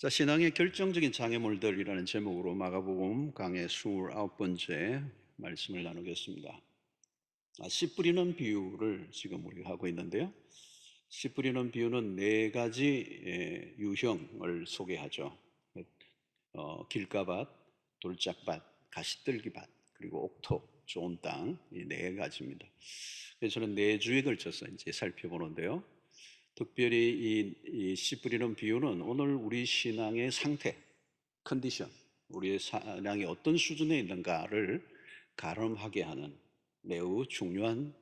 자, 신앙의 결정적인 장애물들이라는 제목으로 마가복음 강의 29번째 말씀을 나누겠습니다. 씨 뿌리는 비유를 지금 우리가 하고 있는데요. 씨 뿌리는 비유는 네 가지 유형을 소개하죠. 길가밭, 돌짝밭, 가시떨기밭, 그리고 옥토, 좋은 땅, 이 네 가지입니다. 그래서 저는 네 주에 걸쳐서 이제 살펴보는데요. 특별히 씨 뿌리는 비유는 오늘 우리 신앙의 상태, 컨디션, 우리의 신앙이 어떤 수준에 있는가를 가늠하게 하는 매우 중요한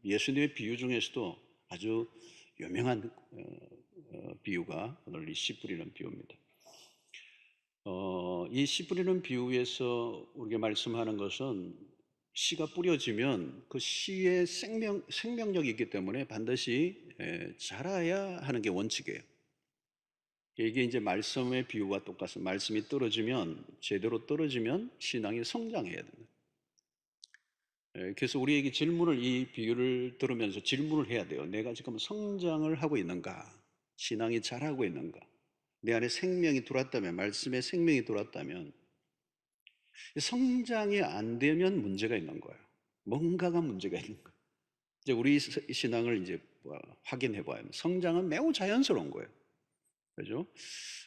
예수님의 비유 중에서도 아주 유명한 비유가 오늘 이 씨 뿌리는 비유입니다. 이 씨 뿌리는 비유에서 우리가 말씀하는 것은 씨가 뿌려지면 그 씨의 생명력이 있기 때문에 반드시 자라야 하는 게 원칙이에요. 이게 이제 말씀의 비유와 똑같은 말씀이 떨어지면 제대로 떨어지면 신앙이 성장해야 됩니다. 그래서 우리에게 이 비유를 들으면서 질문을 해야 돼요. 내가 지금 성장을 하고 있는가? 신앙이 자라고 있는가? 내 안에 생명이 들어왔다면, 말씀에 생명이 들어왔다면, 성장이 안 되면 문제가 있는 거예요. 뭔가가 문제가 있는 거예요. 이제 우리 신앙을 이제 확인해 봐야 합니다. 성장은 매우 자연스러운 거예요. 그죠?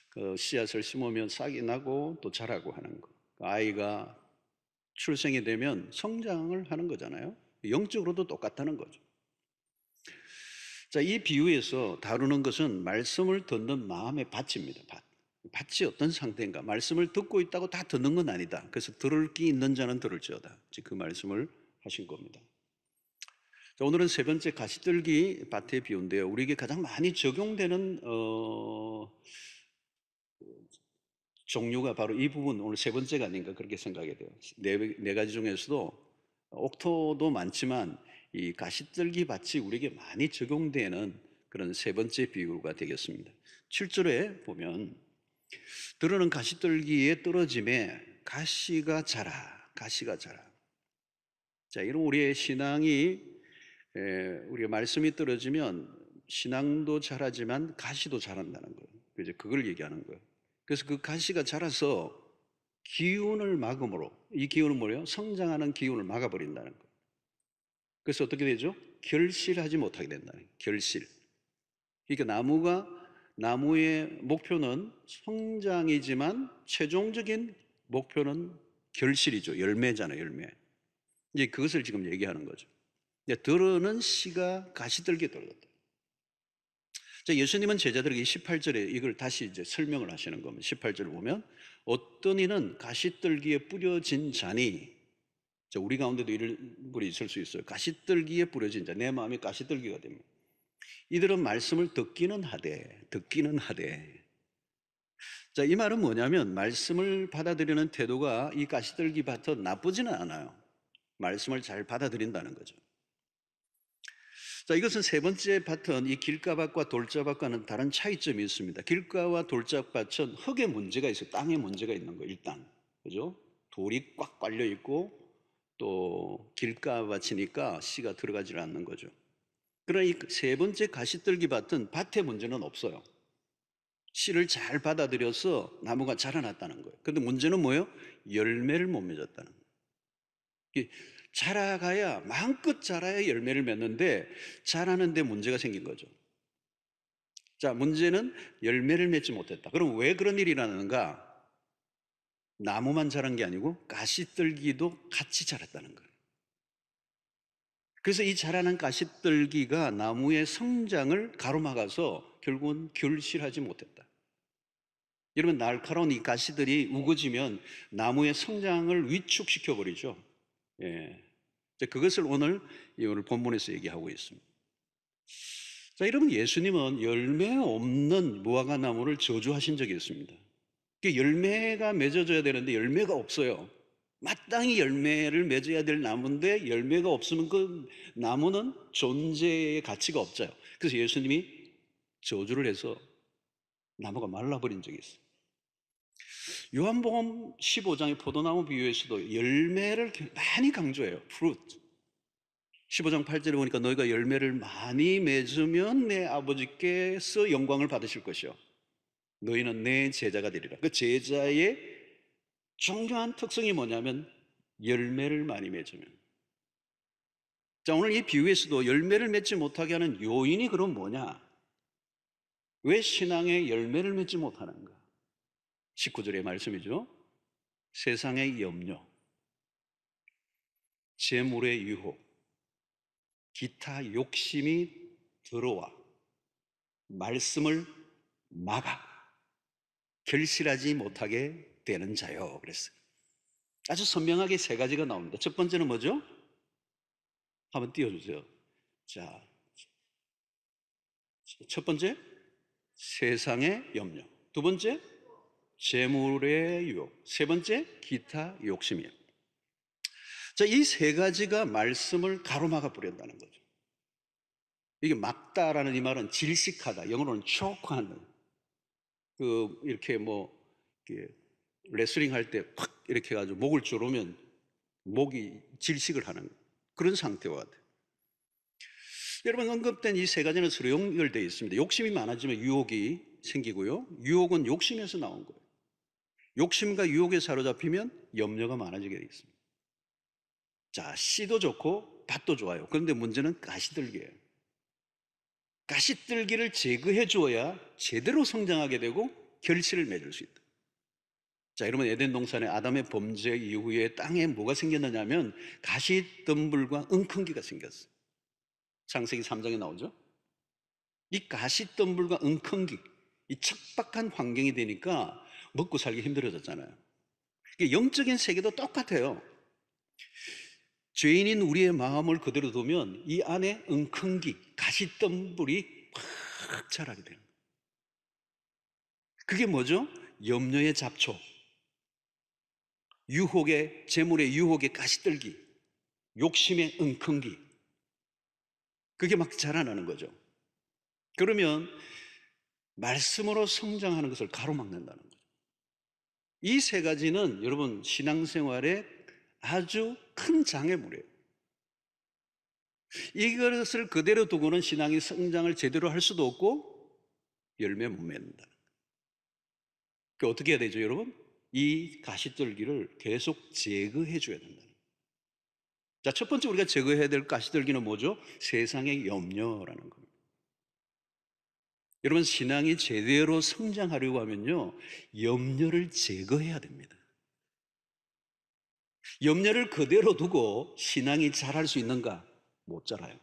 그 씨앗을 심으면 싹이 나고 또 자라고 하는 거. 그 아이가 출생이 되면 성장을 하는 거잖아요. 영적으로도 똑같다는 거죠. 자, 이 비유에서 다루는 것은 말씀을 듣는 마음의 밭입니다. 밭이 어떤 상태인가? 말씀을 듣고 있다고 다 듣는 건 아니다. 그래서 들을 끼 있는 자는 들을지어다. 그 말씀을 하신 겁니다. 자, 오늘은 세 번째 가시떨기 밭의 비유인데요. 우리에게 가장 많이 적용되는 종류가 바로 이 부분, 오늘 세 번째가 아닌가 그렇게 생각이 돼요. 네 가지 중에서도 옥토도 많지만 이 가시떨기 밭이 우리에게 많이 적용되는 그런 세 번째 비유가 되겠습니다. 7절에 보면 들어는 가시떨기에 떨어짐에 가시가 자라. 자, 이런 우리의 신앙이 우리가 말씀이 떨어지면 신앙도 자라지만 가시도 자란다는 거예요. 그죠? 그걸 얘기하는 거예요. 그래서 그 가시가 자라서 기운을 막음으로, 이 기운은 뭐예요? 성장하는 기운을 막아버린다는 거예요. 그래서 어떻게 되죠? 결실하지 못하게 된다는 거예요. 결실. 그러니까 나무의 목표는 성장이지만 최종적인 목표는 결실이죠. 열매잖아요, 열매. 이제 그것을 지금 얘기하는 거죠. 들어는 씨가 가시떨기에 떨어졌다. 자, 예수님은 제자들에게 18절에 이걸 다시 이제 설명을 하시는 겁니다. 18절을 보면 어떤 이는 가시떨기에 뿌려진 자니, 자, 우리 가운데도 이런 분이 있을 수 있어요. 가시떨기에 뿌려진 자, 내 마음이 가시떨기가 됩니다. 이들은 말씀을 듣기는 하되. 자, 이 말은 뭐냐면 말씀을 받아들이는 태도가 이 가시떨기 밭은 나쁘지는 않아요. 말씀을 잘 받아들인다는 거죠. 자, 이것은 세 번째 밭은 이 길가밭과 돌자밭과는 다른 차이점이 있습니다. 길가와 돌자밭은 흙에 문제가 있어요. 땅에 문제가 있는 거예요, 일단. 그죠? 돌이 꽉 깔려 있고 또 길가밭이니까 씨가 들어가지 않는 거죠. 그러나 이 세 번째 가시떨기 밭은 밭에 문제는 없어요. 씨를 잘 받아들여서 나무가 자라났다는 거예요. 그런데 문제는 뭐예요? 열매를 못 맺었다는 거예요. 마음껏 자라야 열매를 맺는데 자라는데 문제가 생긴 거죠. 자, 문제는 열매를 맺지 못했다. 그럼 왜 그런 일이 일어나는가? 나무만 자란 게 아니고 가시떨기도 같이 자랐다는 거예요. 그래서 이 자라난 가시떨기가 나무의 성장을 가로막아서 결국은 결실하지 못했다. 여러분, 날카로운 이 가시들이 우거지면 나무의 성장을 위축시켜 버리죠. 예. 그것을 오늘 본문에서 얘기하고 있습니다. 자, 여러분, 예수님은 열매 없는 무화과 나무를 저주하신 적이 있습니다. 열매가 맺어져야 되는데 열매가 없어요. 마땅히 열매를 맺어야 될 나무인데 열매가 없으면 그 나무는 존재의 가치가 없죠. 그래서 예수님이 저주를 해서 나무가 말라버린 적이 있어요. 요한복음 15장의 포도나무 비유에서도 열매를 많이 강조해요. fruit. 15장 8절에 보니까 너희가 열매를 많이 맺으면 내 아버지께서 영광을 받으실 것이요. 너희는 내 제자가 되리라. 그 제자의 중요한 특성이 뭐냐면 열매를 많이 맺으면. 자, 오늘 이 비유에서도 열매를 맺지 못하게 하는 요인이 그럼 뭐냐? 왜 신앙의 열매를 맺지 못하는가? 19절의 말씀이죠. 세상의 염려, 재물의 유혹, 기타 욕심이 들어와 말씀을 막아 결실하지 못하게 되는 자요. 그랬어요. 아주 선명하게 세 가지가 나옵니다. 첫 번째는 뭐죠? 한번 띄워주세요. 자, 첫 번째, 세상의 염려. 두 번째, 재물의 유혹. 세 번째, 기타 욕심이에요. 자, 이 세 가지가 말씀을 가로막아 버린다는 거죠. 이게 막다라는 이 말은 질식하다. 영어로는 choke하는. 이렇게 이렇게 레슬링 할 때 팍 이렇게 해가지고 목을 조르면 목이 질식을 하는 그런 상태와 같아요. 여러분, 언급된 이 세 가지는 서로 연결되어 있습니다. 욕심이 많아지면 유혹이 생기고요. 유혹은 욕심에서 나온 거예요. 욕심과 유혹에 사로잡히면 염려가 많아지게 되어 있습니다. 자, 씨도 좋고 밭도 좋아요. 그런데 문제는 가시들기예요. 가시들기를 제거해 주어야 제대로 성장하게 되고 결실을 맺을 수 있다. 자, 여러분, 에덴 동산의 아담의 범죄 이후에 땅에 뭐가 생겼느냐면 가시덤불과 웅坑기가 생겼어요. 창세기 3장에 나오죠. 이 가시덤불과 웅坑기, 이 척박한 환경이 되니까 먹고 살기 힘들어졌잖아요. 영적인 세계도 똑같아요. 죄인인 우리의 마음을 그대로 두면 이 안에 웅坑기, 가시덤불이 팍 자라게 돼요. 그게 뭐죠? 염려의 잡초, 유혹의, 재물의 유혹의 가시떨기, 욕심의 웅坑기, 그게 막 자라나는 거죠. 그러면 말씀으로 성장하는 것을 가로막는다는 거죠. 이 세 가지는 여러분 신앙생활에 아주 큰 장애물이에요. 이것을 그대로 두고는 신앙이 성장을 제대로 할 수도 없고 열매 못 맺는다. 그 어떻게 해야 되죠, 여러분? 이 가시떨기를 계속 제거해 줘야 된다. 자, 첫 번째 우리가 제거해야 될 가시떨기는 뭐죠? 세상의 염려라는 겁니다. 여러분, 신앙이 제대로 성장하려고 하면요, 염려를 제거해야 됩니다. 염려를 그대로 두고 신앙이 자랄 수 있는가? 못 자라요.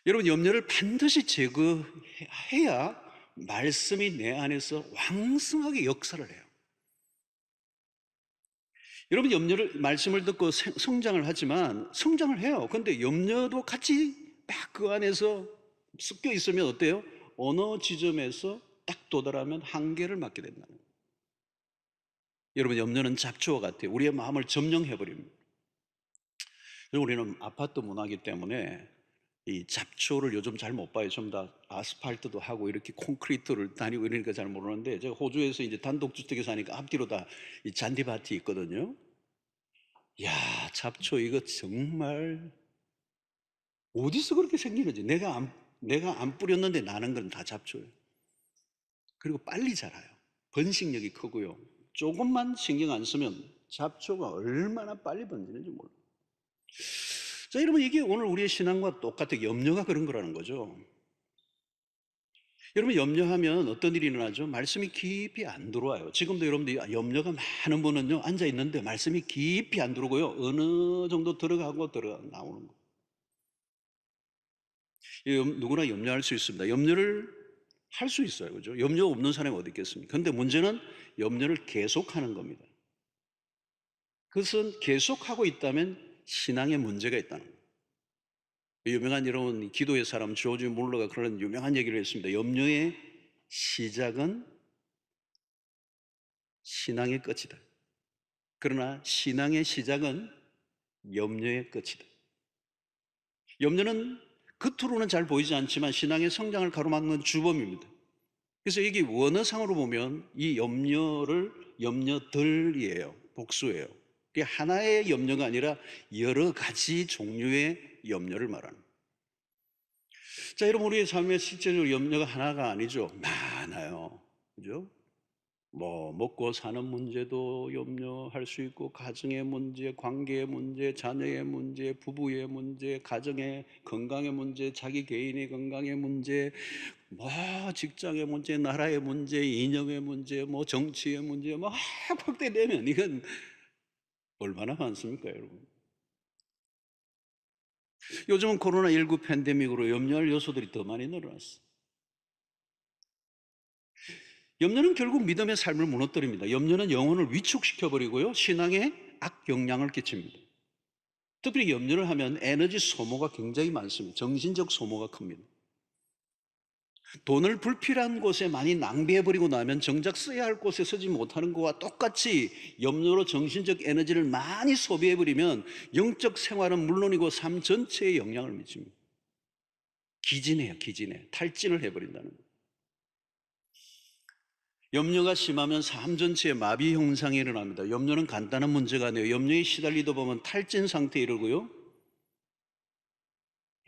여러분, 염려를 반드시 제거해야 말씀이 내 안에서 왕성하게 역사를 해요. 여러분, 말씀을 듣고 성장을 하지만 성장을 해요. 그런데 염려도 같이 딱 그 안에서 섞여 있으면 어때요? 어느 지점에서 딱 도달하면 한계를 맞게 된다는 거예요. 여러분, 염려는 잡초와 같아요. 우리의 마음을 점령해버립니다. 우리는 아파트 문화이기 때문에 이 잡초를 요즘 잘 못 봐요. 좀 다 아스팔트도 하고 이렇게 콘크리트를 다니고 이러니까 잘 모르는데, 제가 호주에서 이제 단독주택에 사니까 앞뒤로 다 이 잔디밭이 있거든요. 야, 잡초 이거 정말 어디서 그렇게 생기는지. 내가 안 뿌렸는데 나는 건 다 잡초예요. 그리고 빨리 자라요. 번식력이 크고요. 조금만 신경 안 쓰면 잡초가 얼마나 빨리 번지는지 몰라요. 자, 여러분, 이게 오늘 우리의 신앙과 똑같아요. 염려가 그런 거라는 거죠. 여러분, 염려하면 어떤 일이 일어나죠? 말씀이 깊이 안 들어와요. 지금도 여러분들 염려가 많은 분은요, 앉아 있는데 말씀이 깊이 안 들어오고요, 어느 정도 들어가고 나오는 거예요. 누구나 염려할 수 있습니다. 염려를 할 수 있어요. 그죠? 염려 없는 사람이 어디 있겠습니까? 근데 문제는 염려를 계속하는 겁니다. 그것은 계속하고 있다면 신앙에 문제가 있다는 거예요. 유명한 여러분 기도의 사람 조지 몰러가 그런 유명한 얘기를 했습니다. 염려의 시작은 신앙의 끝이다. 그러나 신앙의 시작은 염려의 끝이다. 염려는 겉으로는 잘 보이지 않지만 신앙의 성장을 가로막는 주범입니다. 그래서 이게 원어상으로 보면 이 염려들이에요. 복수예요. 이게 하나의 염려가 아니라 여러 가지 종류의 염려를 말하는 거예요. 자, 여러분, 우리의 삶에 실제적으로 염려가 하나가 아니죠. 많아요. 그죠? 뭐 먹고 사는 문제도 염려할 수 있고, 가정의 문제, 관계의 문제, 자녀의 문제, 부부의 문제, 가정의 건강의 문제, 자기 개인의 건강의 문제, 뭐 직장의 문제, 나라의 문제, 이념의 문제, 뭐 정치의 문제, 뭐 확대되면 이건 얼마나 많습니까, 여러분? 요즘은 코로나19 팬데믹으로 염려할 요소들이 더 많이 늘어났어. 염려는 결국 믿음의 삶을 무너뜨립니다. 염려는 영혼을 위축시켜버리고요, 신앙에 악영향을 끼칩니다. 특별히 염려를 하면 에너지 소모가 굉장히 많습니다. 정신적 소모가 큽니다. 돈을 불필요한 곳에 많이 낭비해버리고 나면 정작 써야 할 곳에 쓰지 못하는 것과 똑같이 염려로 정신적 에너지를 많이 소비해버리면 영적 생활은 물론이고 삶 전체에 영향을 미칩니다. 기진해요, 기진해. 탈진을 해버린다는 거예요. 염려가 심하면 삶 전체에 마비 현상이 일어납니다. 염려는 간단한 문제가 아니에요. 염려에 시달리다 보면 탈진 상태에 이르고요,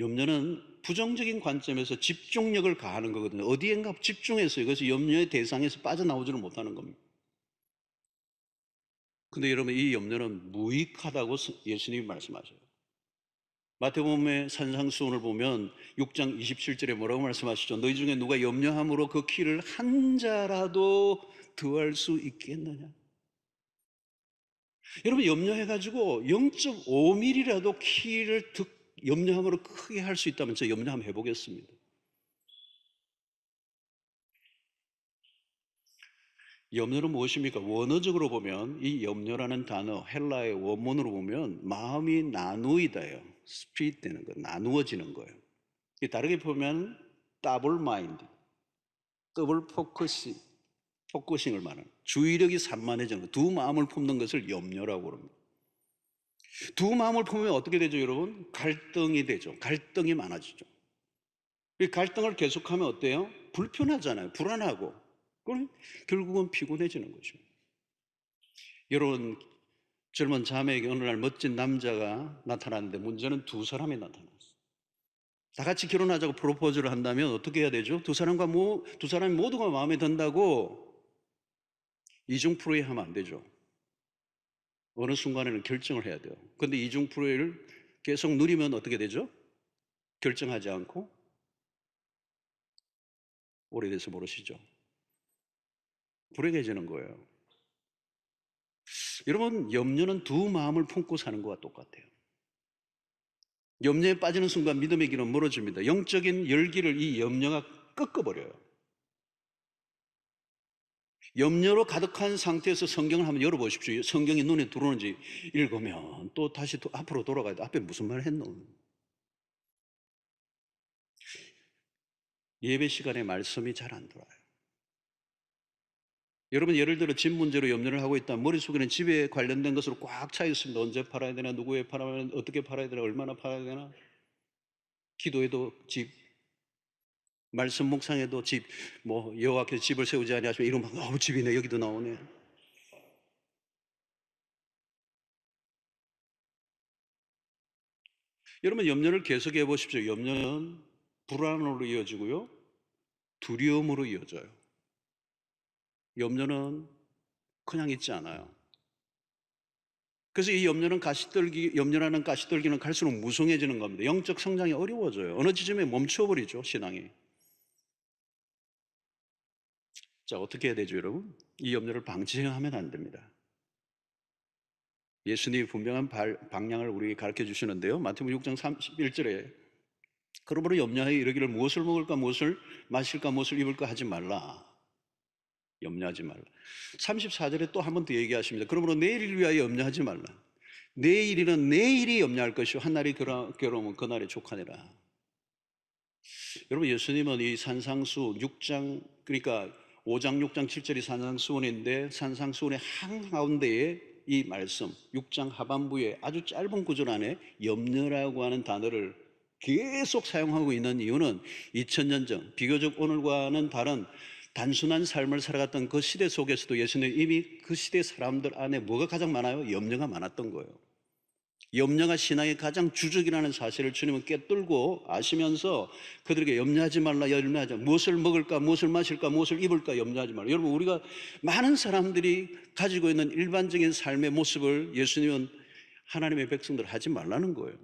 염려는 부정적인 관점에서 집중력을 가하는 거거든요. 어디엔가 집중해서 이것이 염려의 대상에서 빠져나오지를 못하는 겁니다. 근데 여러분, 이 염려는 무익하다고 예수님이 말씀하셔요. 마태복음의 산상수훈을 보면 6장 27절에 뭐라고 말씀하시죠? 너희 중에 누가 염려함으로 그 키를 한 자라도 더할 수 있겠느냐? 여러분, 염려해가지고 0.5mm라도 키를 염려함으로 크게 할 수 있다면 저 염려 한번 해보겠습니다. 염려는 무엇입니까? 원어적으로 보면 이 염려라는 단어, 헬라의 원문으로 보면 마음이 나누이다예요. 스피릿 되는 거, 나누어지는 거예요. 다르게 보면 더블 마인드, 더블 포커싱을 말하는, 주의력이 산만해지는 거, 두 마음을 품는 것을 염려라고 그럽니다. 두 마음을 품으면 어떻게 되죠, 여러분? 갈등이 되죠. 갈등이 많아지죠. 이 갈등을 계속하면 어때요? 불편하잖아요. 불안하고. 그럼 결국은 피곤해지는 거죠. 여러분, 젊은 자매에게 어느 날 멋진 남자가 나타났는데 문제는 두 사람이 나타났어요. 다 같이 결혼하자고 프로포즈를 한다면 어떻게 해야 되죠? 두 사람이 모두가 마음에 든다고 이중프로에 하면 안 되죠. 어느 순간에는 결정을 해야 돼요. 근데 이중프로를 계속 누리면 어떻게 되죠? 결정하지 않고 오래돼서 모르시죠? 불행해지는 거예요. 여러분, 염려는 두 마음을 품고 사는 것과 똑같아요. 염려에 빠지는 순간 믿음의 길은 멀어집니다. 영적인 열기를 이 염려가 꺾어버려요. 염려로 가득한 상태에서 성경을 한번 열어보십시오. 성경이 눈에 들어오는지 읽으면 또 다시 앞으로 돌아가야 돼. 앞에 무슨 말 했노? 예배 시간에 말씀이 잘 안 들어와요. 여러분, 예를 들어 집 문제로 염려를 하고 있다면 머릿속에는 집에 관련된 것으로 꽉 차 있습니다. 언제 팔아야 되나, 누구에 팔아야 되나, 어떻게 팔아야 되나, 얼마나 팔아야 되나. 기도해도 집, 말씀 묵상해도 집, 뭐 여호와께서 집을 세우지 아니하시면 이러면 집이네, 여기도 나오네. 여러분, 염려를 계속해 보십시오. 염려는 불안으로 이어지고요, 두려움으로 이어져요. 염려는 그냥 있지 않아요. 그래서 이 염려라는 가시떨기는 갈수록 무성해지는 겁니다. 영적 성장이 어려워져요. 어느 지점에 멈춰버리죠, 신앙이. 자, 어떻게 해야 되죠, 여러분? 이 염려를 방치하면 안 됩니다. 예수님이 분명한 방향을 우리에게 가르쳐 주시는데요. 마태복음 6장 31절에 그러므로 염려하여 이르기를 무엇을 먹을까, 무엇을 마실까, 무엇을 입을까 하지 말라. 염려하지 말라. 34절에 또 한 번 더 얘기하십니다. 그러므로 내일을 위하여 염려하지 말라. 내일이는 내일이 염려할 것이요 한 날이 괴로우면 그 날이 족하니라. 여러분, 예수님은 이 산상수 6장, 그러니까 5장 6장 7절이 산상수훈인데 산상수훈의 한가운데에 이 말씀 6장 하반부에 아주 짧은 구절 안에 염려라고 하는 단어를 계속 사용하고 있는 이유는 2000년 전 비교적 오늘과는 다른 단순한 삶을 살아갔던 그 시대 속에서도 예수님 이미 그 시대 사람들 안에 뭐가 가장 많아요? 염려가 많았던 거예요. 염려가 신앙의 가장 주적이라는 사실을 주님은 꿰뚫고 아시면서 그들에게 염려하지 말라, 염려하지 말라. 무엇을 먹을까, 무엇을 마실까, 무엇을 입을까 염려하지 말라. 여러분, 우리가 많은 사람들이 가지고 있는 일반적인 삶의 모습을 예수님은 하나님의 백성들 하지 말라는 거예요.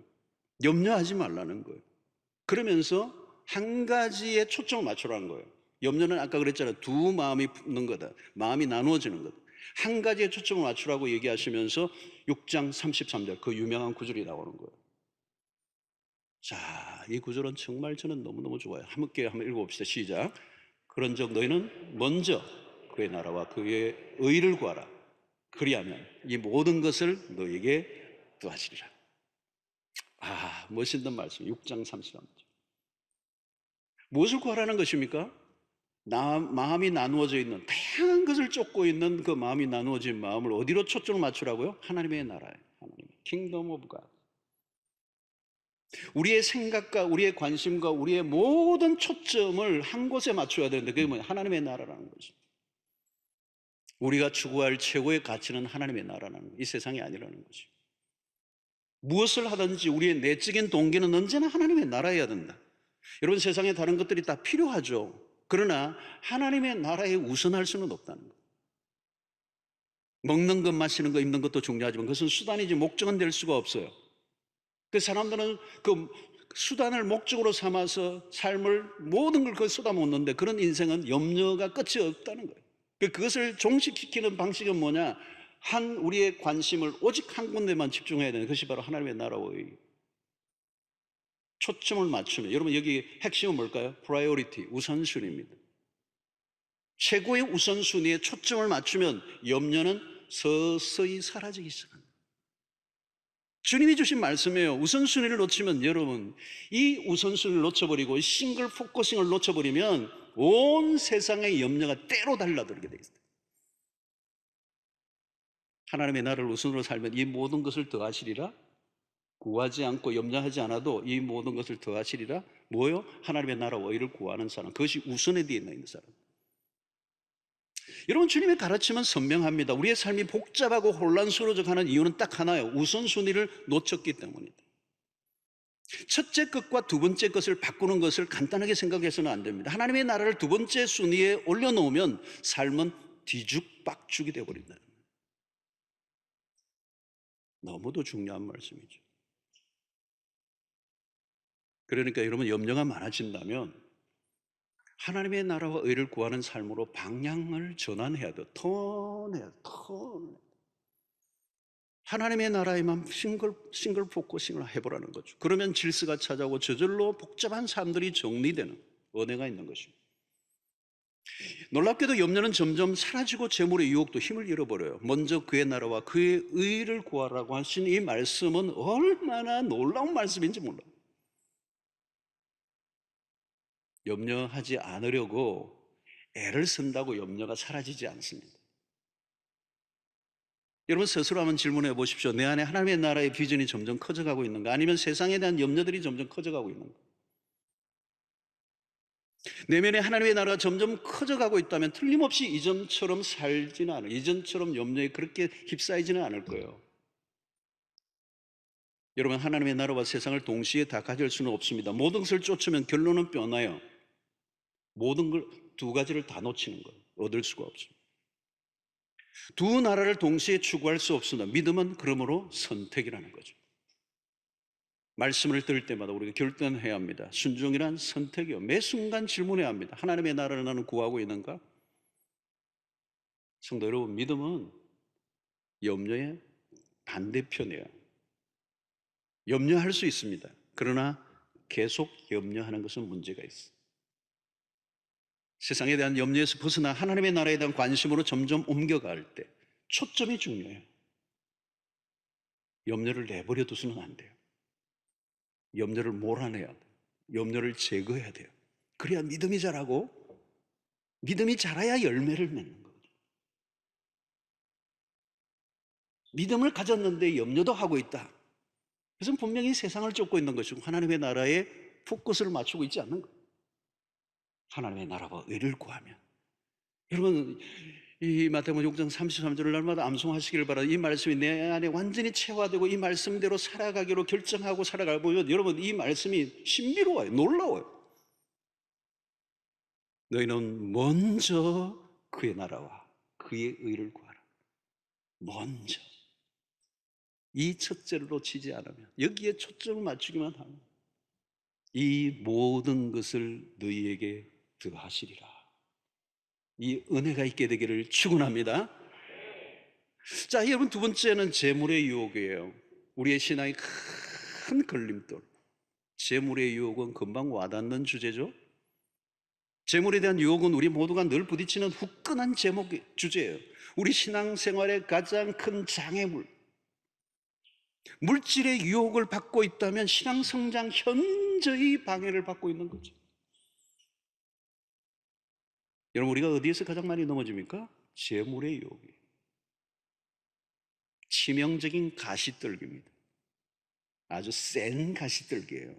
염려하지 말라는 거예요. 그러면서 한 가지에 초점을 맞추라는 거예요. 염려는 아까 그랬잖아요. 두 마음이 붙는 거다. 마음이 나누어지는 거다. 한 가지에 초점을 맞추라고 얘기하시면서 6장 33절 그 유명한 구절이 나오는 거예요. 자, 이 구절은 정말 저는 너무너무 좋아요. 함께 한번 읽어봅시다. 시작. 그런즉 너희는 먼저 그의 나라와 그의 의를 구하라. 그리하면 이 모든 것을 너희에게 더하시리라. 아, 멋있는 말씀. 6장 33절. 무엇을 구하라는 것입니까? 마음이 나누어져 있는, 다양한 것을 쫓고 있는 그 마음이 나누어진 마음을 어디로 초점을 맞추라고요? 하나님의 나라에, 하나님의 킹덤 오브 갓. 우리의 생각과 우리의 관심과 우리의 모든 초점을 한 곳에 맞춰야 되는데 그게 뭐냐? 하나님의 나라라는 거죠. 우리가 추구할 최고의 가치는 하나님의 나라라는 거예요. 이 세상이 아니라는 거죠. 무엇을 하든지 우리의 내적인 동기는 언제나 하나님의 나라여야 된다. 여러분, 세상에 다른 것들이 다 필요하죠. 그러나 하나님의 나라에 우선할 수는 없다는 거예요. 먹는 것, 마시는 것, 입는 것도 중요하지만 그것은 수단이지 목적은 될 수가 없어요. 그 사람들은 그 수단을 목적으로 삼아서 삶을 모든 걸 그 쏟아붓는데 그런 인생은 염려가 끝이 없다는 거예요. 그것을 종식시키는 방식은 뭐냐? 우리의 관심을 오직 한 군데만 집중해야 되는 것이 바로 하나님의 나라의 초점을 맞추면, 여러분 여기 핵심은 뭘까요? 프라이오리티, 우선순위입니다. 최고의 우선순위에 초점을 맞추면 염려는 서서히 사라지기 시작합니다. 주님이 주신 말씀이에요. 우선순위를 놓치면, 여러분 이 우선순위를 놓쳐버리고 싱글 포커싱을 놓쳐버리면 온 세상의 염려가 때로 달라들게 돼 있어요. 하나님의 나라를 우선으로 살면 이 모든 것을 더하시리라. 구하지 않고 염려하지 않아도 이 모든 것을 더하시리라. 뭐요? 하나님의 나라와 의를 구하는 사람, 그것이 우선에 뒤에 있는 사람. 여러분, 주님의 가르침은 선명합니다. 우리의 삶이 복잡하고 혼란스러워져 가는 이유는 딱 하나예요. 우선순위를 놓쳤기 때문이다. 첫째 것과 두 번째 것을 바꾸는 것을 간단하게 생각해서는 안 됩니다. 하나님의 나라를 두 번째 순위에 올려놓으면 삶은 뒤죽박죽이 되어버린다. 너무도 중요한 말씀이죠. 그러니까 여러분, 염려가 많아진다면 하나님의 나라와 의를 구하는 삶으로 방향을 전환해야 돼요. 턴해야 돼요. 하나님의 나라에만 싱글 포커싱을 해보라는 거죠. 그러면 질서가 찾아오고 저절로 복잡한 삶들이 정리되는 은혜가 있는 것입니다. 놀랍게도 염려는 점점 사라지고 재물의 유혹도 힘을 잃어버려요. 먼저 그의 나라와 그의 의를 구하라고 하신 이 말씀은 얼마나 놀라운 말씀인지 몰라요. 염려하지 않으려고 애를 쓴다고 염려가 사라지지 않습니다. 여러분, 스스로 한번 질문해 보십시오. 내 안에 하나님의 나라의 비전이 점점 커져가고 있는가? 아니면 세상에 대한 염려들이 점점 커져가고 있는가? 내면에 하나님의 나라가 점점 커져가고 있다면 틀림없이 이전처럼 살지는 않아요. 이전처럼 염려에 그렇게 휩싸이지는 않을 거예요. 여러분, 하나님의 나라와 세상을 동시에 다 가질 수는 없습니다. 모든 것을 쫓으면 결론은 뼈나요. 모든 걸, 두 가지를 다 놓치는 거예요. 얻을 수가 없습니다. 두 나라를 동시에 추구할 수 없습니다. 믿음은 그러므로 선택이라는 거죠. 말씀을 들을 때마다 우리가 결단해야 합니다. 순종이란 선택이요. 매 순간 질문해야 합니다. 하나님의 나라를 나는 구하고 있는가? 성도 여러분, 믿음은 염려의 반대편이에요. 염려할 수 있습니다. 그러나 계속 염려하는 것은 문제가 있어요. 세상에 대한 염려에서 벗어나 하나님의 나라에 대한 관심으로 점점 옮겨갈 때 초점이 중요해요. 염려를 내버려 두서는 안 돼요. 염려를 몰아내야 돼요. 염려를 제거해야 돼요. 그래야 믿음이 자라고, 믿음이 자라야 열매를 맺는 거죠. 믿음을 가졌는데 염려도 하고 있다. 그것은 분명히 세상을 쫓고 있는 것이고 하나님의 나라에 포커스를 맞추고 있지 않는 거예요. 하나님의 나라와 의를 구하면, 여러분 이 마태복음 6장 33절을 날마다 암송하시기를 바랍니다. 이 말씀이 내 안에 완전히 체화되고 이 말씀대로 살아가기로 결정하고 살아가 보면 여러분 이 말씀이 신비로워요. 놀라워요. 너희는 먼저 그의 나라와 그의 의를 구하라. 먼저. 이 첫째를 놓치지 않으면, 여기에 초점을 맞추기만 하면 이 모든 것을 너희에게 더하시리라. 이 은혜가 있게 되기를 축원합니다. 자, 여러분, 두 번째는 재물의 유혹이에요. 우리의 신앙의 큰 걸림돌. 재물의 유혹은 금방 와닿는 주제죠. 재물에 대한 유혹은 우리 모두가 늘 부딪히는 후끈한 주제예요. 우리 신앙생활의 가장 큰 장애물. 물질의 유혹을 받고 있다면 신앙 성장 현저히 방해를 받고 있는 거죠. 여러분, 우리가 어디에서 가장 많이 넘어집니까? 재물의 유혹이. 치명적인 가시떨기입니다. 아주 센 가시떨기예요.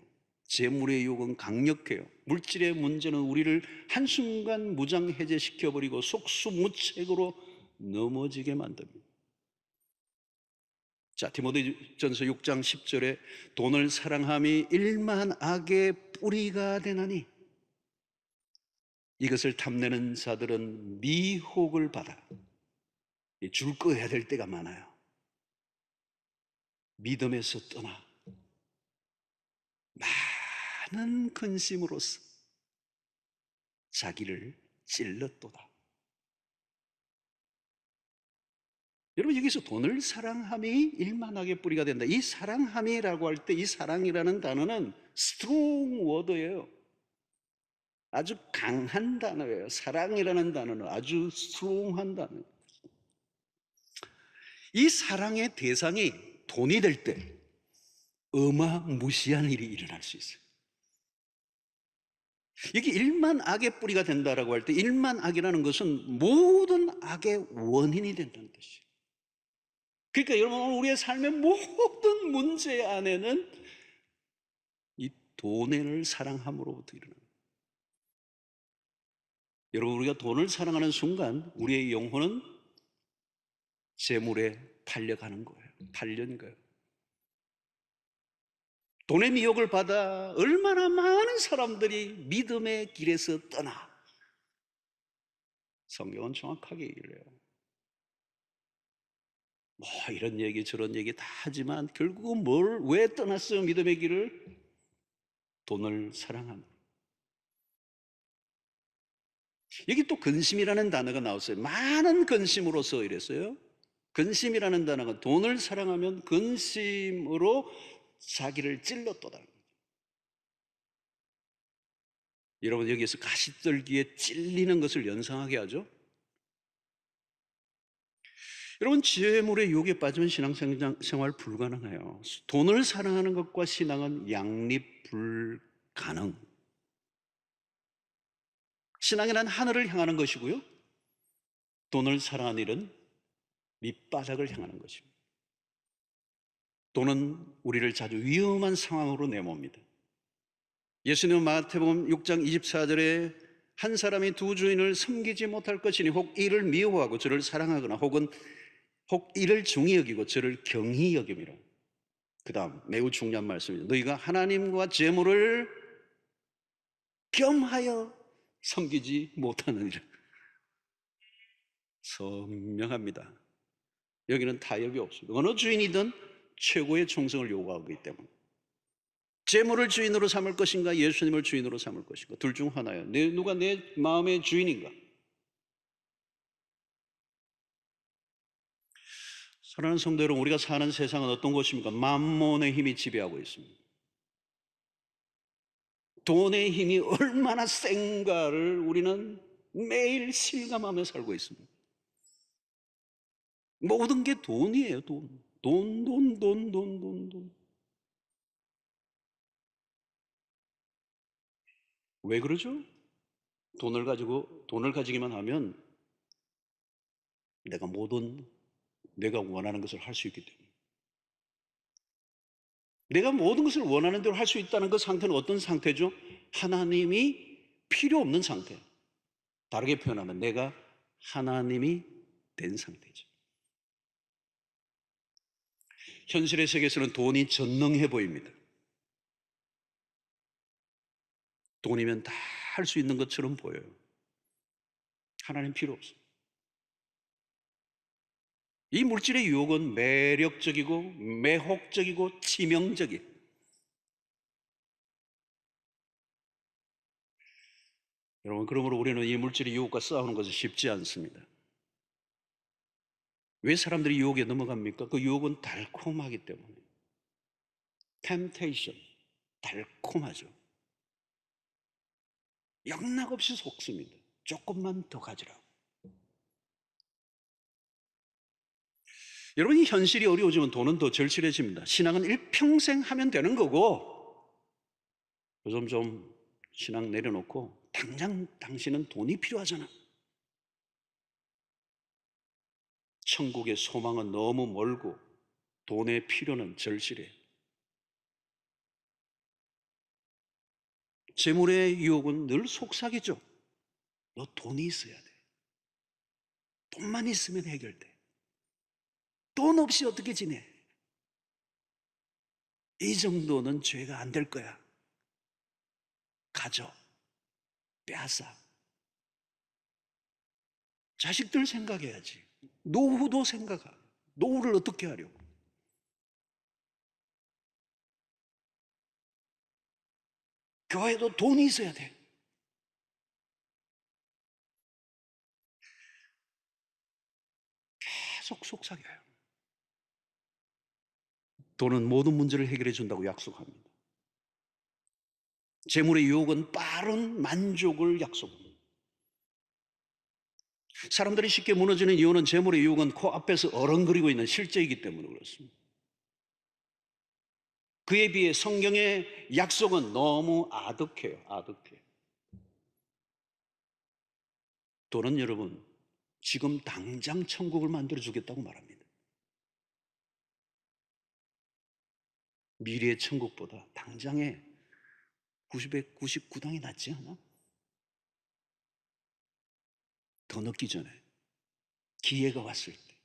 재물의 유혹은 강력해요. 물질의 문제는 우리를 한순간 무장해제시켜버리고 속수무책으로 넘어지게 만듭니다. 자, 디모데전서 6장 10절에 돈을 사랑함이 일만 악의 뿌리가 되나니 이것을 탐내는 자들은 미혹을 받아 줄 꺼야 될 때가 많아요. 믿음에서 떠나 많은 근심으로써 자기를 찔렀도다. 여러분, 여기서 돈을 사랑함이 일만하게 뿌리가 된다. 이 사랑함이라고 할 때 이 사랑이라는 단어는 스트롱 워드예요. 아주 강한 단어예요. 사랑이라는 단어는 아주 스트롱한 단어예요. 이 사랑의 대상이 돈이 될 때 어마무시한 일이 일어날 수 있어요. 여기 일만 악의 뿌리가 된다라고 할 때 일만 악이라는 것은 모든 악의 원인이 된다는 뜻이에요. 그러니까 여러분, 우리의 삶의 모든 문제 안에는 이 돈을 사랑함으로부터 일어납니다. 여러분, 우리가 돈을 사랑하는 순간 우리의 영혼은 재물에 팔려가는 거예요. 팔려는 거예요. 돈의 미혹을 받아 얼마나 많은 사람들이 믿음의 길에서 떠나. 성경은 정확하게 얘기를 해요. 뭐 이런 얘기 저런 얘기 다 하지만 결국은 왜 떠났어요? 믿음의 길을? 돈을 사랑함. 여기 또 근심이라는 단어가 나왔어요. 많은 근심으로서 이랬어요. 근심이라는 단어가 돈을 사랑하면 근심으로 자기를 찔렀도다. 여러분, 여기에서 가시떨기에 찔리는 것을 연상하게 하죠. 여러분, 재물의 유혹에 빠지면 신앙생활 불가능해요. 돈을 사랑하는 것과 신앙은 양립 불가능. 신앙이란 하늘을 향하는 것이고요, 돈을 사랑하는 일은 밑바닥을 향하는 것입니다. 돈은 우리를 자주 위험한 상황으로 내모입니다. 예수님은 마태복음 6장 24절에 한 사람이 두 주인을 섬기지 못할 것이니 혹 이를 미워하고 저를 사랑하거나 혹 이를 중히 여기고 저를 경히 여김이라. 그 다음 매우 중요한 말씀입니다. 너희가 하나님과 재물을 겸하여 섬기지 못하느니라. 선명합니다. 여기는 타협이 없습니다. 어느 주인이든 최고의 충성을 요구하기 때문에. 재물을 주인으로 삼을 것인가, 예수님을 주인으로 삼을 것인가, 둘 중 하나예요. 누가 내 마음의 주인인가? 사랑하는 성도 여러분, 우리가 사는 세상은 어떤 곳입니까? 만몬의 힘이 지배하고 있습니다. 돈의 힘이 얼마나 센가를 우리는 매일 실감하며 살고 있습니다. 모든 게 돈이에요. 돈. 왜 그러죠? 돈을 가지기만 하면 내가 원하는 것을 할 수 있기 때문에. 내가 모든 것을 원하는 대로 할 수 있다는 그 상태는 어떤 상태죠? 하나님이 필요 없는 상태. 다르게 표현하면 내가 하나님이 된 상태죠. 현실의 세계에서는 돈이 전능해 보입니다. 돈이면 다 할 수 있는 것처럼 보여요. 하나님 필요 없어요. 이 물질의 유혹은 매력적이고 매혹적이고 치명적이에요. 여러분, 그러므로 우리는 이 물질의 유혹과 싸우는 것은 쉽지 않습니다. 왜 사람들이 유혹에 넘어갑니까? 그 유혹은 달콤하기 때문에. temptation, 달콤하죠. 영락없이 속습니다. 조금만 더 가지라고. 여러분, 이 현실이 어려워지면 돈은 더 절실해집니다. 신앙은 일평생 하면 되는 거고, 요즘 좀 신앙 내려놓고 당장 당신은 돈이 필요하잖아. 천국의 소망은 너무 멀고 돈의 필요는 절실해. 재물의 유혹은 늘 속삭이죠. 너 돈이 있어야 돼. 돈만 있으면 해결돼. 돈 없이 어떻게 지내? 이 정도는 죄가 안 될 거야. 가져. 빼앗아. 자식들 생각해야지. 노후도 생각하고. 노후를 어떻게 하려고. 교회도 돈이 있어야 돼. 계속 속삭여요. 돈은 모든 문제를 해결해 준다고 약속합니다. 재물의 유혹은 빠른 만족을 약속합니다. 사람들이 쉽게 무너지는 이유는 재물의 유혹은 코앞에서 어른거리고 있는 실제이기 때문에 그렇습니다. 그에 비해 성경의 약속은 너무 아득해요. 아득해요. 돈은 여러분, 지금 당장 천국을 만들어 주겠다고 말합니다. 미래의 천국보다 당장에 999당이 낫지 않아? 더 늦기 전에, 기회가 왔을 때,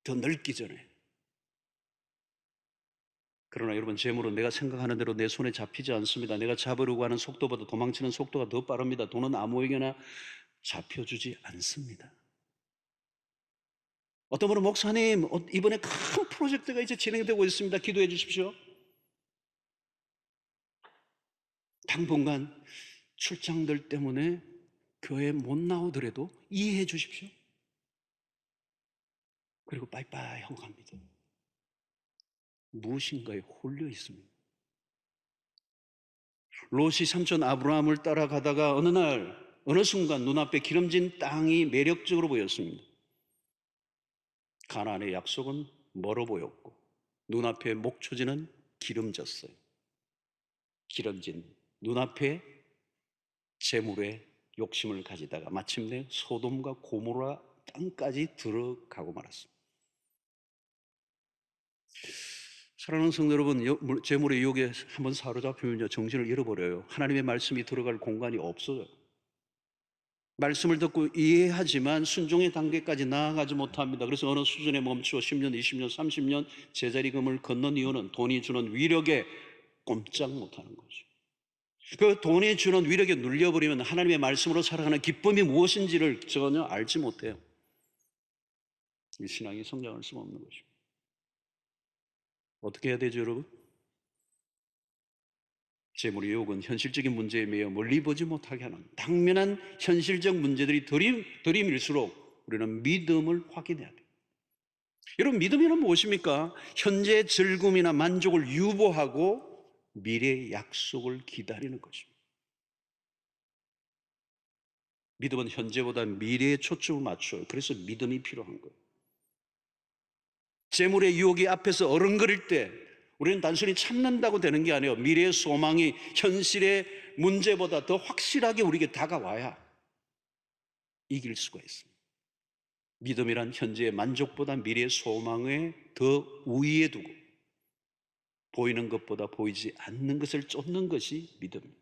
더 넓기 전에. 그러나 여러분, 재물은 내가 생각하는 대로 내 손에 잡히지 않습니다. 내가 잡으려고 하는 속도보다 도망치는 속도가 더 빠릅니다. 돈은 아무에게나 잡혀주지 않습니다. 어떤 분은 목사님, 이번에 큰 프로젝트가 이제 진행되고 있습니다. 기도해 주십시오. 당분간 출장들 때문에 교회 못 나오더라도 이해해 주십시오. 그리고 빠이빠이 하고 갑니다. 무엇인가에 홀려 있습니다. 롯이 삼촌 아브라함을 따라가다가 어느 순간 눈앞에 기름진 땅이 매력적으로 보였습니다. 가나안의 약속은 멀어 보였고 눈앞에 목초지는 기름졌어요. 기름진 눈앞에 재물에 욕심을 가지다가 마침내 소돔과 고모라 땅까지 들어가고 말았습니다. 사랑하는 성도 여러분, 재물의 유혹에 한번 사로잡히면요 정신을 잃어버려요. 하나님의 말씀이 들어갈 공간이 없어요. 말씀을 듣고 이해하지만 순종의 단계까지 나아가지 못합니다. 그래서 어느 수준에 멈추어 10년, 20년, 30년 제자리금을 걷는 이유는 돈이 주는 위력에 꼼짝 못하는 거죠. 그 돈이 주는 위력에 눌려버리면 하나님의 말씀으로 살아가는 기쁨이 무엇인지를 전혀 알지 못해요. 이 신앙이 성장할 수 없는 것입니다. 어떻게 해야 되죠, 여러분? 재물의 유혹은 현실적인 문제에 매여 멀리 보지 못하게 하는 당면한 현실적 문제들이 들이밀수록 우리는 믿음을 확인해야 돼요. 여러분, 믿음이란 무엇입니까? 현재 즐거움이나 만족을 유보하고 미래의 약속을 기다리는 것입니다. 믿음은 현재보다 미래에 초점을 맞춰요. 그래서 믿음이 필요한 거예요. 재물의 유혹이 앞에서 어른거릴 때 우리는 단순히 참는다고 되는 게 아니에요. 미래의 소망이 현실의 문제보다 더 확실하게 우리에게 다가와야 이길 수가 있습니다. 믿음이란 현재의 만족보다 미래의 소망에 더 우위에 두고 보이는 것보다 보이지 않는 것을 쫓는 것이 믿음입니다.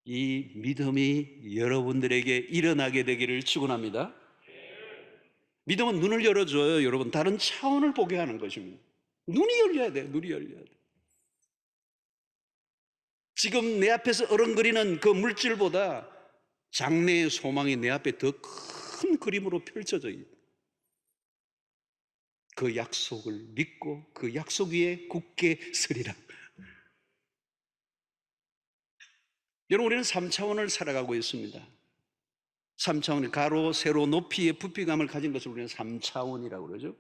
이 믿음이 여러분들에게 일어나게 되기를 축원합니다. 믿음은 눈을 열어줘요, 여러분. 다른 차원을 보게 하는 것입니다. 눈이 열려야 돼요. 눈이 열려야 돼. 지금 내 앞에서 어른거리는 그 물질보다 장래의 소망이 내 앞에 더 큰 그림으로 펼쳐져 있다. 그 약속을 믿고 그 약속 위에 굳게 서리라. 여러분, 우리는 3차원을 살아가고 있습니다. 3차원의 가로, 세로, 높이의 부피감을 가진 것을 우리는 3차원이라고 그러죠.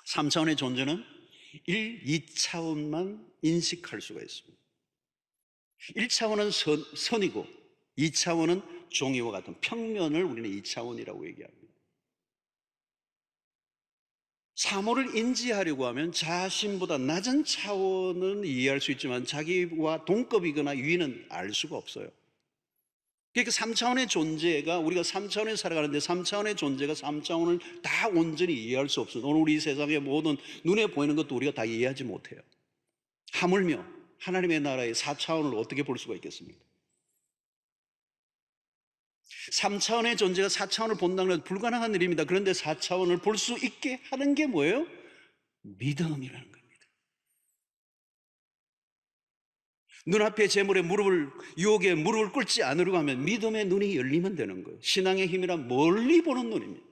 3차원의 존재는 2차원만 인식할 수가 있습니다. 1차원은 선이고 2차원은 종이와 같은 평면을 우리는 2차원이라고 얘기합니다. 사물을 인지하려고 하면 자신보다 낮은 차원은 이해할 수 있지만 자기와 동급이거나 위는 알 수가 없어요. 그러니까 3차원의 존재가, 우리가 3차원에 살아가는데 3차원의 존재가 3차원을 다 온전히 이해할 수 없어요. 오늘 우리 세상의 모든 눈에 보이는 것도 우리가 다 이해하지 못해요. 하물며 하나님의 나라의 4차원을 어떻게 볼 수가 있겠습니까? 3차원의 존재가 4차원을 본다는 건 불가능한 일입니다. 그런데 4차원을 볼 수 있게 하는 게 뭐예요? 믿음이라는 겁니다. 눈앞의 재물에 유혹에 무릎을 꿇지 않으려고 하면 믿음의 눈이 열리면 되는 거예요. 신앙의 힘이란 멀리 보는 눈입니다.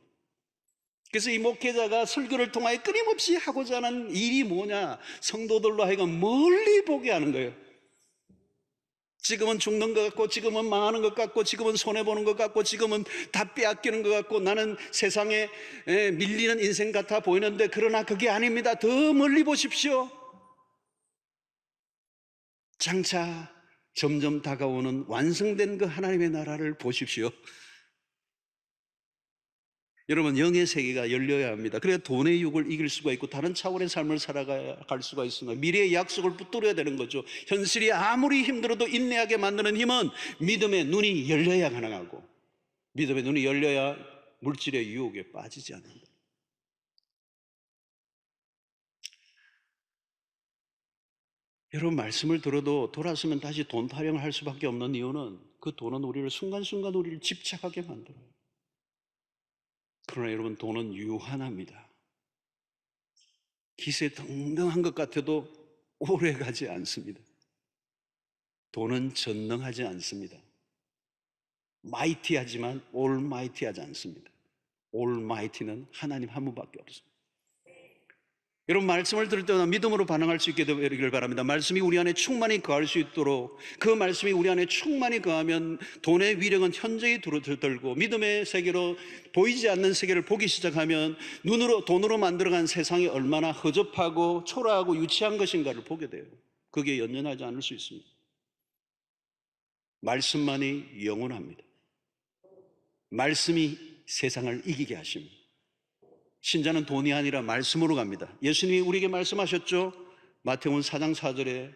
그래서 이 목회자가 설교를 통하여 끊임없이 하고자 하는 일이 뭐냐? 성도들로 하여금 멀리 보게 하는 거예요. 지금은 죽는 것 같고, 지금은 망하는 것 같고, 지금은 손해보는 것 같고, 지금은 다 빼앗기는 것 같고, 나는 세상에 밀리는 인생 같아 보이는데, 그러나 그게 아닙니다. 더 멀리 보십시오. 장차 점점 다가오는 완성된 그 하나님의 나라를 보십시오. 여러분, 영의 세계가 열려야 합니다. 그래야 돈의 유혹을 이길 수가 있고 다른 차원의 삶을 살아갈 수가 있습니다. 미래의 약속을 붙들어야 되는 거죠. 현실이 아무리 힘들어도 인내하게 만드는 힘은 믿음의 눈이 열려야 가능하고, 믿음의 눈이 열려야 물질의 유혹에 빠지지 않는다. 여러분, 말씀을 들어도 돌아서면 다시 돈 타령을 할 수밖에 없는 이유는 그 돈은 우리를 순간순간 우리를 집착하게 만들어요. 그러나 여러분, 돈은 유한합니다. 기세등등한 것 같아도 오래 가지 않습니다. 돈은 전능하지 않습니다. 마이티하지만 올마이티하지 않습니다. 올마이티는 하나님 한 분밖에 없습니다. 여러분, 말씀을 들을 때마다 믿음으로 반응할 수 있게 되기를 바랍니다. 말씀이 우리 안에 충만히 거할 수 있도록, 그 말씀이 우리 안에 충만히 거하면 돈의 위력은 현저히 들고, 믿음의 세계로, 보이지 않는 세계를 보기 시작하면 돈으로 만들어간 세상이 얼마나 허접하고 초라하고 유치한 것인가를 보게 돼요. 그게 연연하지 않을 수 있습니다. 말씀만이 영원합니다. 말씀이 세상을 이기게 하십니다. 신자는 돈이 아니라 말씀으로 갑니다. 예수님이 우리에게 말씀하셨죠. 마태복음 4장 4절에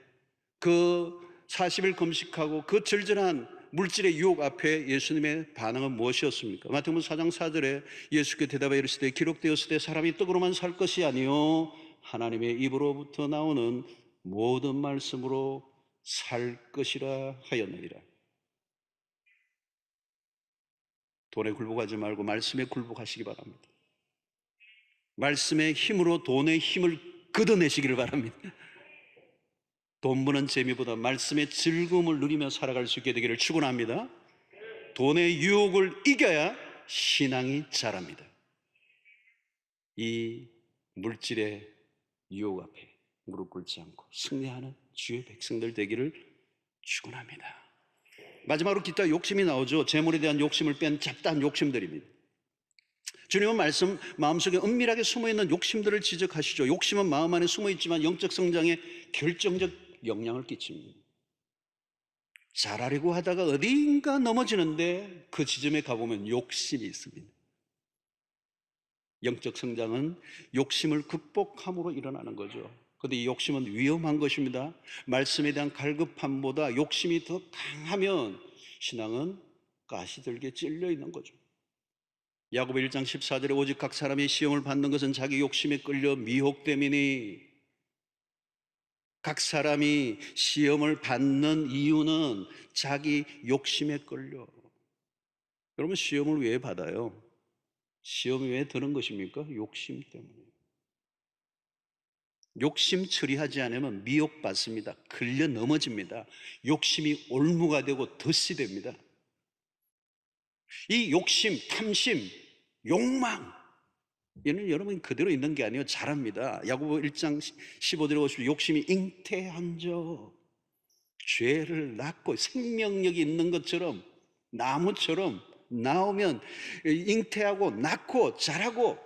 그 40일 금식하고 그 절절한 물질의 유혹 앞에 예수님의 반응은 무엇이었습니까? 마태복음 4장 4절에 예수께 대답하여 이르시되 기록되었으되 사람이 떡으로만 살 것이 아니요 하나님의 입으로부터 나오는 모든 말씀으로 살 것이라 하였느니라. 돈에 굴복하지 말고 말씀에 굴복하시기 바랍니다. 말씀의 힘으로 돈의 힘을 걷어내시기를 바랍니다. 돈 버는 재미보다 말씀의 즐거움을 누리며 살아갈 수 있게 되기를 축원합니다. 돈의 유혹을 이겨야 신앙이 자랍니다. 이 물질의 유혹 앞에 무릎 꿇지 않고 승리하는 주의 백성들 되기를 축원합니다. 마지막으로 기타 욕심이 나오죠. 재물에 대한 욕심을 뺀 잡다한 욕심들입니다. 주님은 마음속에 은밀하게 숨어있는 욕심들을 지적하시죠. 욕심은 마음 안에 숨어있지만 영적 성장에 결정적 영향을 끼칩니다. 잘하려고 하다가 어딘가 넘어지는데 그 지점에 가보면 욕심이 있습니다. 영적 성장은 욕심을 극복함으로 일어나는 거죠. 그런데 이 욕심은 위험한 것입니다. 말씀에 대한 갈급함보다 욕심이 더 강하면 신앙은 가시들게 찔려 있는 거죠. 야고보 1장 14절에 오직 각 사람이 시험을 받는 것은 자기 욕심에 끌려 미혹됨이니, 각 사람이 시험을 받는 이유는 자기 욕심에 끌려. 여러분, 시험을 왜 받아요? 시험이 왜 드는 것입니까? 욕심 때문에. 욕심 처리하지 않으면 미혹받습니다. 걸려 넘어집니다. 욕심이 올무가 되고 덫이 됩니다. 이 욕심, 탐심, 욕망, 얘는 여러분 그대로 있는 게 아니에요. 자랍니다. 야고보 1장 15절에 보시면 욕심이 잉태한저, 죄를 낳고 생명력이 있는 것처럼 나무처럼 나오면 잉태하고 낳고 자라고,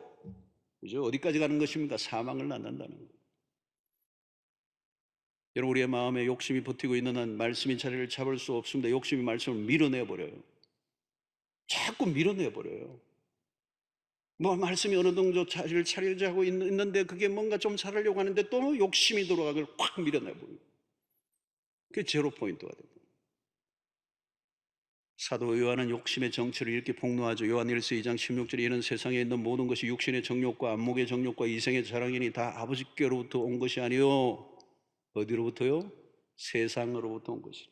그죠? 어디까지 가는 것입니까? 사망을 낳는다는 거예요. 여러분, 우리의 마음에 욕심이 버티고 있는 한 말씀이 자리를 잡을 수 없습니다. 욕심이 말씀을 밀어내버려요. 자꾸 밀어내버려요. 뭐 말씀이 어느 정도 자리를 차리자고 있는데 그게 뭔가 좀 잘하려고 하는데 또 욕심이 들어가고 확 밀어내버려요. 그게 제로 포인트가 됩니다. 사도 요한은 욕심의 정체를 이렇게 폭로하죠. 요한일서 2장 16절에 이는 세상에 있는 모든 것이 육신의 정욕과 안목의 정욕과 이생의 자랑이니 다 아버지께로부터 온 것이 아니요. 어디로부터요? 세상으로부터 온 것이요.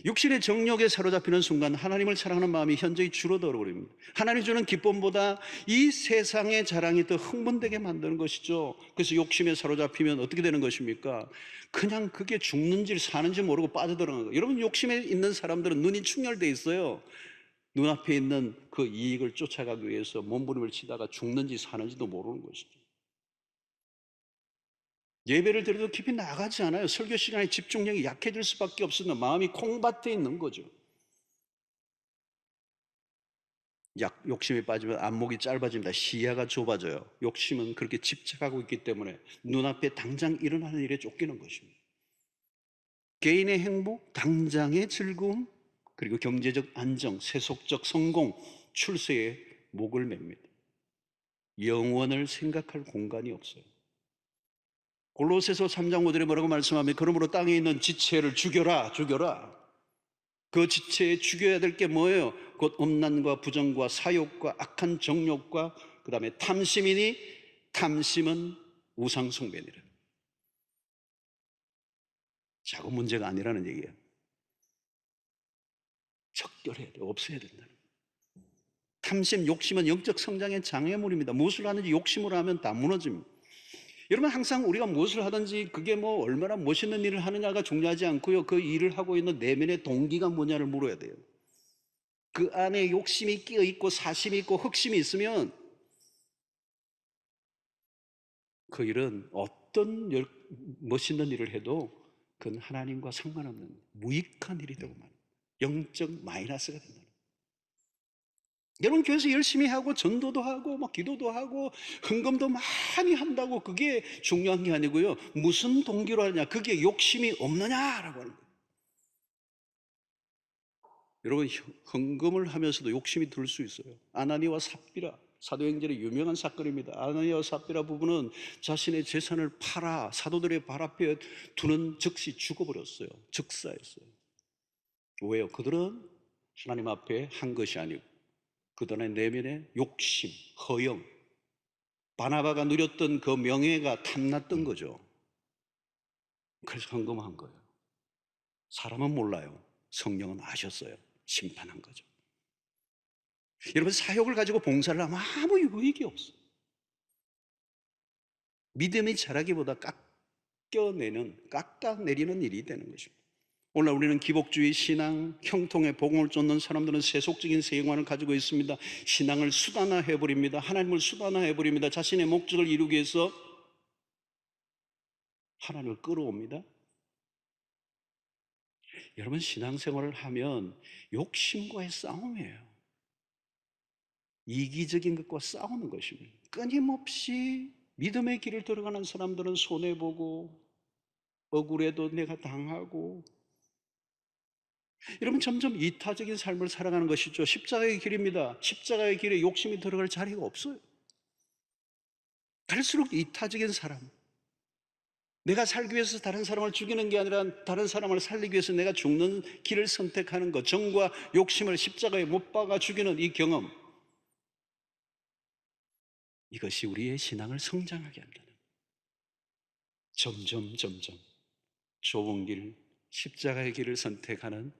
육신의 정욕에 사로잡히는 순간 하나님을 사랑하는 마음이 현저히 줄어들어 버립니다. 하나님 주는 기쁨보다 이 세상의 자랑이 더 흥분되게 만드는 것이죠. 그래서 욕심에 사로잡히면 어떻게 되는 것입니까? 그냥 그게 죽는지 사는지 모르고 빠져들어가는 거예요. 여러분, 욕심에 있는 사람들은 눈이 충혈되어 있어요. 눈앞에 있는 그 이익을 쫓아가기 위해서 몸부림을 치다가 죽는지 사는지도 모르는 것이죠. 예배를 드려도 깊이 나가지 않아요. 설교 시간에 집중력이 약해질 수밖에 없습니다. 마음이 콩밭에 있는 거죠. 욕심에 빠지면 안목이 짧아집니다. 시야가 좁아져요. 욕심은 그렇게 집착하고 있기 때문에 눈앞에 당장 일어나는 일에 쫓기는 것입니다. 개인의 행복, 당장의 즐거움, 그리고 경제적 안정, 세속적 성공, 출세에 목을 맵니다. 영원을 생각할 공간이 없어요. 골로새서 3장 5절에 뭐라고 말씀하면 그러므로 땅에 있는 지체를 죽여라. 그 지체에 죽여야 될 게 뭐예요? 곧 음란과 부정과 사욕과 악한 정욕과 그 다음에 탐심이니 탐심은 우상숭배니라. 작은 문제가 아니라는 얘기예요. 적결해야 돼. 없애야 된다는 거예요. 탐심, 욕심은 영적 성장의 장애물입니다. 무엇을 하는지 욕심으로 하면 다 무너집니다. 여러분, 항상 우리가 무엇을 하든지 그게 뭐 얼마나 멋있는 일을 하느냐가 중요하지 않고요. 그 일을 하고 있는 내면의 동기가 뭐냐를 물어야 돼요. 그 안에 욕심이 끼어 있고 사심이 있고 흑심이 있으면 그 일은 어떤 멋있는 일을 해도 그건 하나님과 상관없는 무익한 일이 되고 말입니다. 영적 마이너스가 된다. 여러분, 교회에서 열심히 하고 전도도 하고 막 기도도 하고 헌금도 많이 한다고 그게 중요한 게 아니고요. 무슨 동기로 하느냐, 그게 욕심이 없느냐라고 하는 거예요. 여러분, 헌금을 하면서도 욕심이 들 수 있어요. 아나니와 삽비라, 사도행전의 유명한 사건입니다. 아나니와 삽비라 부부는 자신의 재산을 팔아 사도들의 발 앞에 두는 즉시 죽어버렸어요. 즉사했어요. 왜요? 그들은 하나님 앞에 한 것이 아니고 그들의 내면의 욕심, 허영, 바나바가 누렸던 그 명예가 탐났던 거죠. 그래서 헌금한 거예요. 사람은 몰라요. 성령은 아셨어요. 심판한 거죠. 여러분, 사욕을 가지고 봉사를 하면 아무 유익이 없어요. 믿음이 자라기보다 깎아내리는 일이 되는 것입니다. 오늘 우리는 기복주의 신앙, 형통의 복음을 쫓는 사람들은 세속적인 세계관을 가지고 있습니다. 신앙을 수단화해버립니다. 하나님을 수단화해버립니다. 자신의 목적을 이루기 위해서 하나님을 끌어옵니다. 여러분, 신앙생활을 하면 욕심과의 싸움이에요. 이기적인 것과 싸우는 것입니다. 끊임없이 믿음의 길을 들어가는 사람들은 손해보고 억울해도 내가 당하고, 여러분, 점점 이타적인 삶을 살아가는 것이죠. 십자가의 길입니다. 십자가의 길에 욕심이 들어갈 자리가 없어요. 갈수록 이타적인 사람, 내가 살기 위해서 다른 사람을 죽이는 게 아니라 다른 사람을 살리기 위해서 내가 죽는 길을 선택하는 것, 정과 욕심을 십자가에 못 박아 죽이는 이 경험, 이것이 우리의 신앙을 성장하게 한다는 거예요. 점점 좁은 길, 십자가의 길을 선택하는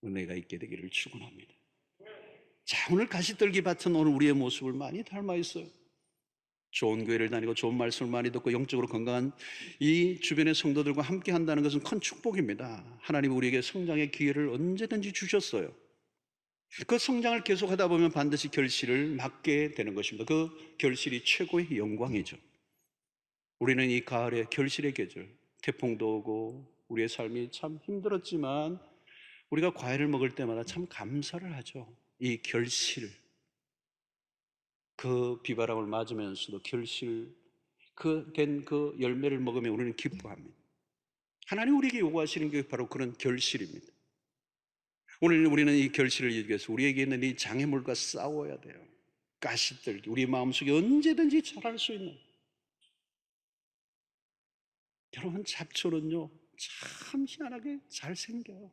은혜가 있게 되기를 축원합니다. 자, 오늘 가시떨기 밭은 오늘 우리의 모습을 많이 닮아 있어요. 좋은 교회를 다니고 좋은 말씀을 많이 듣고 영적으로 건강한 이 주변의 성도들과 함께 한다는 것은 큰 축복입니다. 하나님 우리에게 성장의 기회를 언제든지 주셨어요. 그 성장을 계속하다 보면 반드시 결실을 맺게 되는 것입니다. 그 결실이 최고의 영광이죠. 우리는 이 가을에 결실의 계절, 태풍도 오고 우리의 삶이 참 힘들었지만 우리가 과일을 먹을 때마다 참 감사를 하죠. 이 결실, 그 비바람을 맞으면서도 결실, 그 열매를 먹으면 우리는 기뻐합니다. 하나님 우리에게 요구하시는 게 바로 그런 결실입니다. 오늘 우리는 이 결실을 이루기 위해서 우리에게 있는 이 장애물과 싸워야 돼요. 가시떨기, 우리 마음속에 언제든지 자랄 수 있는. 여러분, 잡초는요 참 희한하게 잘 생겨요.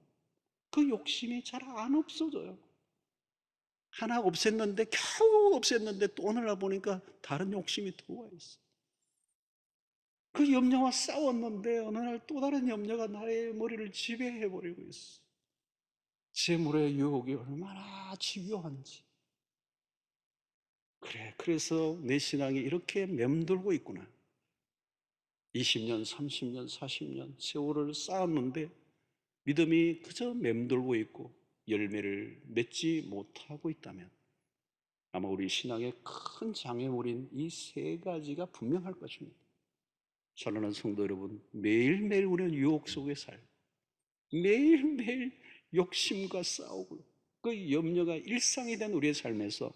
그 욕심이 잘 안 없어져요. 하나 없앴는데, 겨우 없앴는데 또 어느 날 보니까 다른 욕심이 들어와 있어. 그 염려와 싸웠는데 어느 날 또 다른 염려가 나의 머리를 지배해버리고 있어. 재물의 유혹이 얼마나 집요한지. 그래서 내 신앙이 이렇게 맴돌고 있구나. 20년, 30년, 40년 세월을 쌓았는데 믿음이 그저 맴돌고 있고 열매를 맺지 못하고 있다면 아마 우리 신앙의 큰 장애물인 이 세 가지가 분명할 것입니다. 사랑하는 성도 여러분, 매일매일 우리는 유혹 속에 살고 매일매일 욕심과 싸우고 그 염려가 일상이 된 우리의 삶에서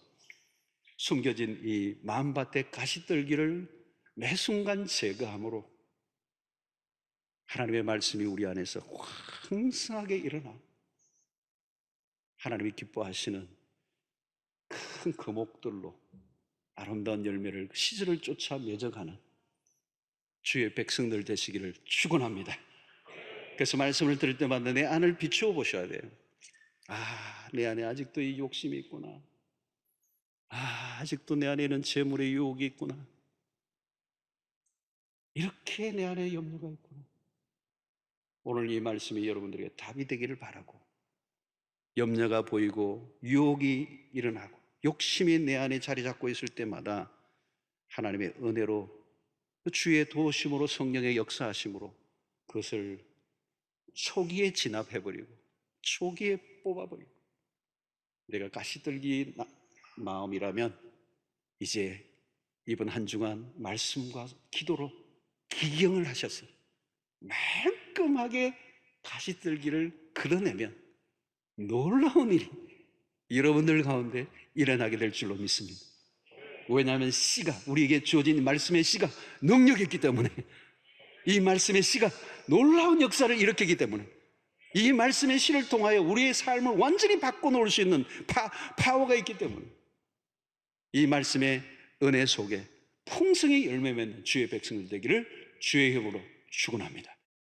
숨겨진 이 마음밭의 가시떨기를 매 순간 제거함으로 하나님의 말씀이 우리 안에서 왕성하게 일어나 하나님이 기뻐하시는 큰 거목들로 아름다운 열매를 시절을 쫓아 맺어가는 주의 백성들 되시기를 축원합니다. 그래서 말씀을 들을 때마다 내 안을 비추어 보셔야 돼요. 아, 내 안에 아직도 이 욕심이 있구나. 아, 아직도 내 안에는 재물의 유혹이 있구나. 이렇게 내 안에 염려가 있구나. 오늘 이 말씀이 여러분들에게 답이 되기를 바라고, 염려가 보이고 유혹이 일어나고 욕심이 내 안에 자리 잡고 있을 때마다 하나님의 은혜로 주의 도우심으로 성령의 역사하심으로 그것을 초기에 진압해버리고 초기에 뽑아버리고 내가 가시떨기 마음이라면 이제 이번 한 주간 말씀과 기도로 기경을 하셔서 말끔하게 가시떨기를 걷어내면 놀라운 일이 여러분들 가운데 일어나게 될 줄로 믿습니다. 왜냐하면 씨가, 우리에게 주어진 말씀의 씨가 능력이 있기 때문에, 이 말씀의 씨가 놀라운 역사를 일으키기 때문에, 이 말씀의 씨를 통하여 우리의 삶을 완전히 바꿔놓을 수 있는 파워가 있기 때문에 이 말씀의 은혜 속에 풍성히 열매 맺는 주의 백성들 되기를 주의 이름으로 축원합니다.